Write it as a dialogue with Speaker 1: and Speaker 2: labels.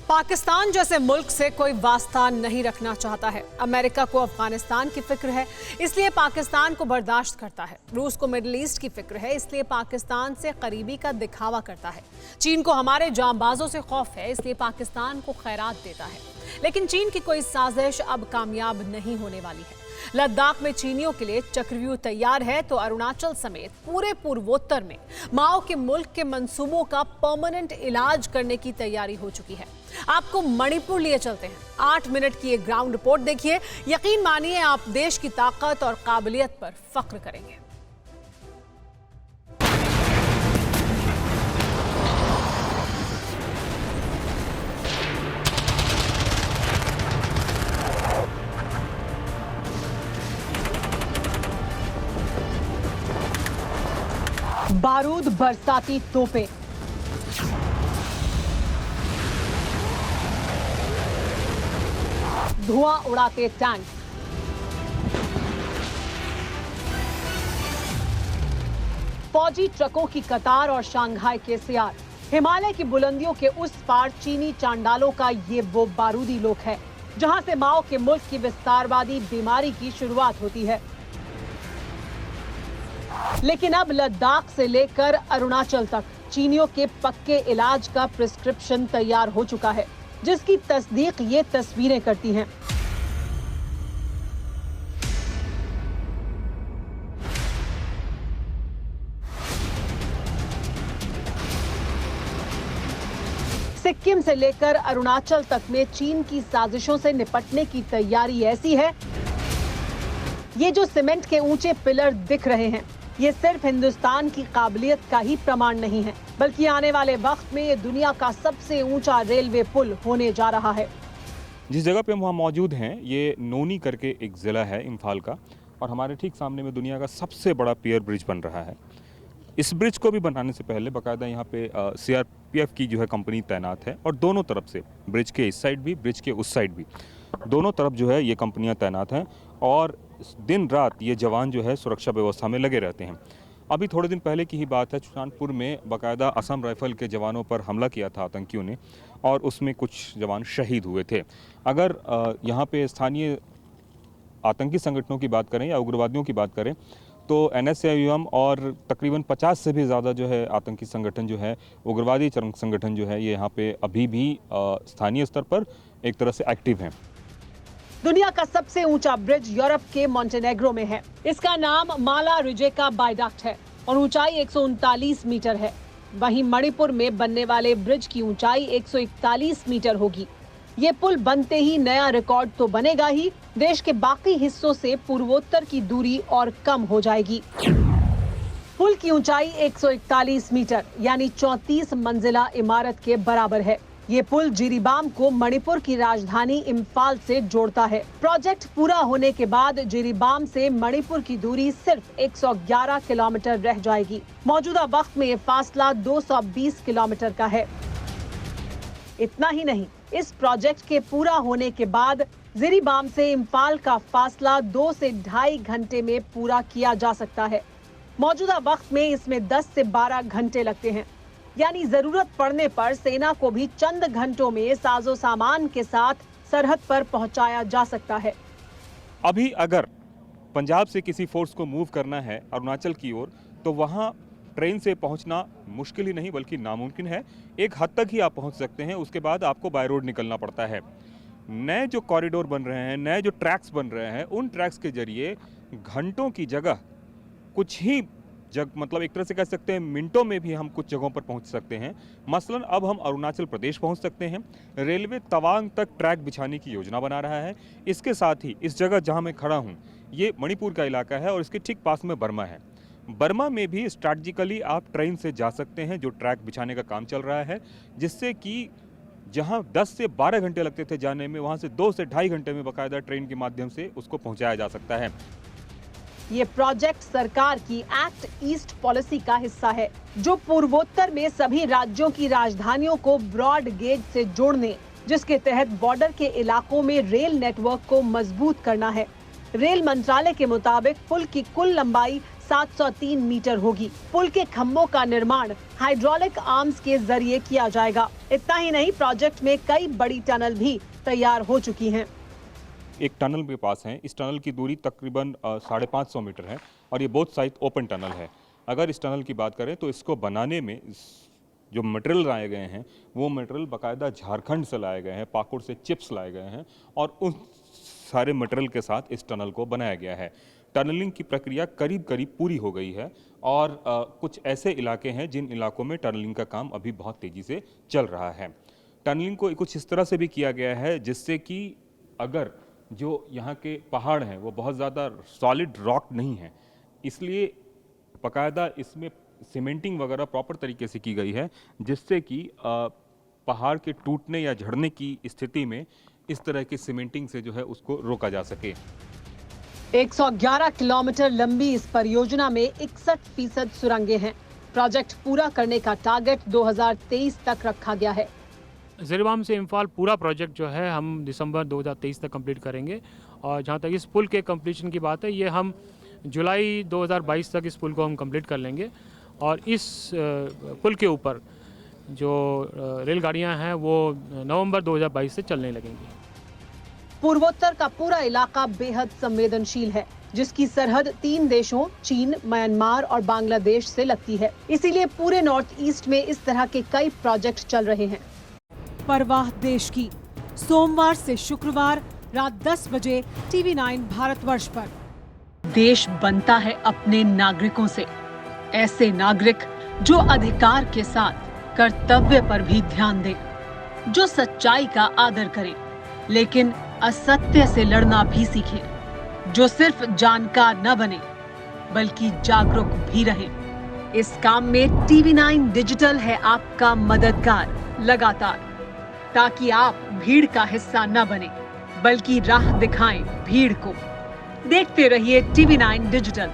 Speaker 1: पाकिस्तान जैसे मुल्क से कोई वास्ता नहीं रखना चाहता है। अमेरिका को अफगानिस्तान की फिक्र है, इसलिए पाकिस्तान को बर्दाश्त करता है। रूस को मिडिल ईस्ट की फिक्र है, इसलिए पाकिस्तान से करीबी का दिखावा करता है। चीन को हमारे जांबाजों से खौफ है, इसलिए पाकिस्तान को खैरात देता है। लेकिन चीन की कोई साजिश अब कामयाब नहीं होने वाली है। लद्दाख में चीनियों के लिए चक्रव्यूह तैयार है, तो अरुणाचल समेत पूरे पूर्वोत्तर में माओ के मुल्क के मंसूबों का परमानेंट इलाज करने की तैयारी हो चुकी है। आपको मणिपुर लिए चलते हैं। 8 मिनट की एक ग्राउंड रिपोर्ट देखिए, यकीन मानिए आप देश की ताकत और काबिलियत पर फख्र करेंगे। बारूद बरसाती तोपें, धुआं उड़ाते टैंक, फौजी ट्रकों की कतार और शंघाई के सियार। हिमालय की बुलंदियों के उस पार चीनी चांडालों का ये वो बारूदी लोक है जहां से माओ के मुल्क की विस्तारवादी बीमारी की शुरुआत होती है। लेकिन अब लद्दाख से लेकर अरुणाचल तक चीनियों के पक्के इलाज का प्रिस्क्रिप्शन तैयार हो चुका है, जिसकी तस्दीक ये तस्वीरें करती हैं। सिक्किम से लेकर अरुणाचल तक में चीन की साजिशों से निपटने की तैयारी ऐसी है। ये जो सीमेंट के ऊंचे पिलर दिख रहे हैं, ये सिर्फ हिंदुस्तान की काबिलियत का ही प्रमाण नहीं है, बल्कि आने वाले वक्त में ये दुनिया का सबसे ऊंचा रेलवे पुल होने जा रहा है।
Speaker 2: जिस जगह पे हम वहाँ मौजूद हैं, ये नोनी करके एक ज़िला है इम्फाल का, और हमारे ठीक सामने में दुनिया का सबसे बड़ा पियर ब्रिज बन रहा है। इस ब्रिज को भी बनाने से पहले बाकायदा यहाँ पे CRPF की जो है कंपनी तैनात है, और दोनों तरफ से, ब्रिज के इस साइड भी, ब्रिज के उस साइड भी, दोनों तरफ जो है ये कंपनियाँ तैनात हैं, और दिन रात ये जवान जो है सुरक्षा व्यवस्था में लगे रहते हैं। अभी थोड़े दिन पहले की ही बात है, सुल्तानपुर में बाकायदा असम राइफल के जवानों पर हमला किया था आतंकियों ने, और उसमें कुछ जवान शहीद हुए थे। अगर यहाँ पे स्थानीय आतंकी संगठनों की बात करें या उग्रवादियों की बात करें, तो NSAIM और तकरीबन 50 से भी ज़्यादा जो है आतंकी संगठन जो है, उग्रवादी संगठन जो है, ये यहाँ पे अभी भी स्थानीय स्तर पर एक तरह से एक्टिव हैं।
Speaker 1: दुनिया का सबसे ऊंचा ब्रिज यूरोप के मोंटेनेग्रो में है। इसका नाम माला रिजेका वायडक्ट है और ऊंचाई 139 मीटर है। वहीं मणिपुर में बनने वाले ब्रिज की ऊंचाई 141 मीटर होगी। ये पुल बनते ही नया रिकॉर्ड तो बनेगा ही, देश के बाकी हिस्सों से पूर्वोत्तर की दूरी और कम हो जाएगी। पुल की ऊंचाई 141 मीटर यानी 34 मंजिला इमारत के बराबर है। ये पुल जिरीबाम को मणिपुर की राजधानी इम्फाल से जोड़ता है। प्रोजेक्ट पूरा होने के बाद जिरीबाम से मणिपुर की दूरी सिर्फ 111 किलोमीटर रह जाएगी। मौजूदा वक्त में ये फासला 220 किलोमीटर का है। इतना ही नहीं, इस प्रोजेक्ट के पूरा होने के बाद जिरीबाम से इम्फाल का फासला 2 से 2.5 घंटे में पूरा किया जा सकता है। मौजूदा वक्त में इसमें 10 से 12 घंटे लगते हैं, यानी जरूरत पड़ने पर सेना को भी चंद घंटों में साजो सामान के साथ सरहद पर पहुंचाया जा सकता है।
Speaker 2: अभी अगर पंजाब से किसी फोर्स को मूव करना है अरुणाचल की ओर, तो वहाँ ट्रेन से पहुंचना मुश्किल ही नहीं बल्कि नामुमकिन है। एक हद तक ही आप पहुंच सकते हैं, उसके बाद आपको बाय रोड निकलना पड़ता है। नए जो कॉरिडोर बन रहे हैं, नए जो ट्रैक्स बन रहे हैं, उन ट्रैक्स के जरिए घंटों की जगह कुछ ही मतलब एक तरह से कह सकते हैं मिनटों में भी हम कुछ जगहों पर पहुंच सकते हैं। मसलन अब हम अरुणाचल प्रदेश पहुंच सकते हैं। रेलवे तवांग तक ट्रैक बिछाने की योजना बना रहा है। इसके साथ ही इस जगह जहां मैं खड़ा हूं, ये मणिपुर का इलाका है और इसके ठीक पास में बर्मा है। बर्मा में भी स्ट्रैटेजिकली आप ट्रेन से जा सकते हैं, जो ट्रैक बिछाने का काम चल रहा है, जिससे कि जहां 10 से 12 घंटे लगते थे जाने में, वहां से 2 से 2.5 घंटे में बाकायदा ट्रेन के माध्यम से उसको पहुंचाया जा सकता है।
Speaker 1: ये प्रोजेक्ट सरकार की एक्ट ईस्ट पॉलिसी का हिस्सा है, जो पूर्वोत्तर में सभी राज्यों की राजधानियों को ब्रॉड गेज से जोड़ने, जिसके तहत बॉर्डर के इलाकों में रेल नेटवर्क को मजबूत करना है। रेल मंत्रालय के मुताबिक पुल की कुल लंबाई 703 मीटर होगी। पुल के खंभों का निर्माण हाइड्रोलिक आर्म्स के जरिए किया जाएगा। इतना ही नहीं, प्रोजेक्ट में कई बड़ी टनल भी तैयार हो चुकी हैं।
Speaker 2: एक टनल के पास है, इस टनल की दूरी तकरीबन 550 मीटर है और ये बोथ साइड ओपन टनल है। अगर इस टनल की बात करें तो इसको बनाने में जो मटेरियल लाए गए हैं वो मटेरियल बाकायदा झारखंड से लाए गए हैं, पाकुड़ से चिप्स लाए गए हैं और उन सारे मटेरियल के साथ इस टनल को बनाया गया है। टनलिंग की प्रक्रिया करीब करीब पूरी हो गई है और कुछ ऐसे इलाके हैं जिन इलाकों में टनलिंग का काम अभी बहुत तेज़ी से चल रहा है। टनलिंग को कुछ इस तरह से भी किया गया है जिससे कि अगर जो यहाँ के पहाड़ हैं वो बहुत ज़्यादा सॉलिड रॉक नहीं है, इसलिए बाकायदा इसमें सीमेंटिंग वगैरह प्रॉपर तरीके से की गई है जिससे कि पहाड़ के टूटने या झड़ने की स्थिति में इस तरह की सीमेंटिंग से जो है उसको रोका जा सके।
Speaker 1: 111 किलोमीटर लंबी इस परियोजना में 61% सुरंगें हैं। प्रोजेक्ट पूरा करने का टारगेट 2023 तक रखा गया है।
Speaker 3: ज़ेरीबाम से इम्फाल पूरा प्रोजेक्ट जो है हम दिसंबर 2023 तक कंप्लीट करेंगे और जहाँ तक इस पुल के कंप्लीशन की बात है, ये हम जुलाई 2022 तक इस पुल को हम कंप्लीट कर लेंगे और इस पुल के ऊपर जो रेलगाड़ियाँ हैं वो नवंबर 2022 से चलने लगेंगी।
Speaker 1: पूर्वोत्तर का पूरा इलाका बेहद संवेदनशील है, जिसकी सरहद 3 देशों चीन, म्यांमार और बांग्लादेश से लगती है। इसीलिए पूरे नॉर्थ ईस्ट में इस तरह के कई प्रोजेक्ट चल रहे हैं। परवाह देश की, सोमवार से शुक्रवार रात 10 बजे TV9 भारतवर्ष पर। देश बनता है अपने नागरिकों से, ऐसे नागरिक जो अधिकार के साथ कर्तव्य पर भी ध्यान दें, जो सच्चाई का आदर करें लेकिन असत्य से लड़ना भी सीखें, जो सिर्फ जानकार न बने बल्कि जागरूक भी रहें। इस काम में TV9 डिजिटल है आपका मददगार लगातार, ताकि आप भीड़ का हिस्सा न बने बल्कि राह दिखाएं भीड़ को। देखते रहिए TV9 डिजिटल।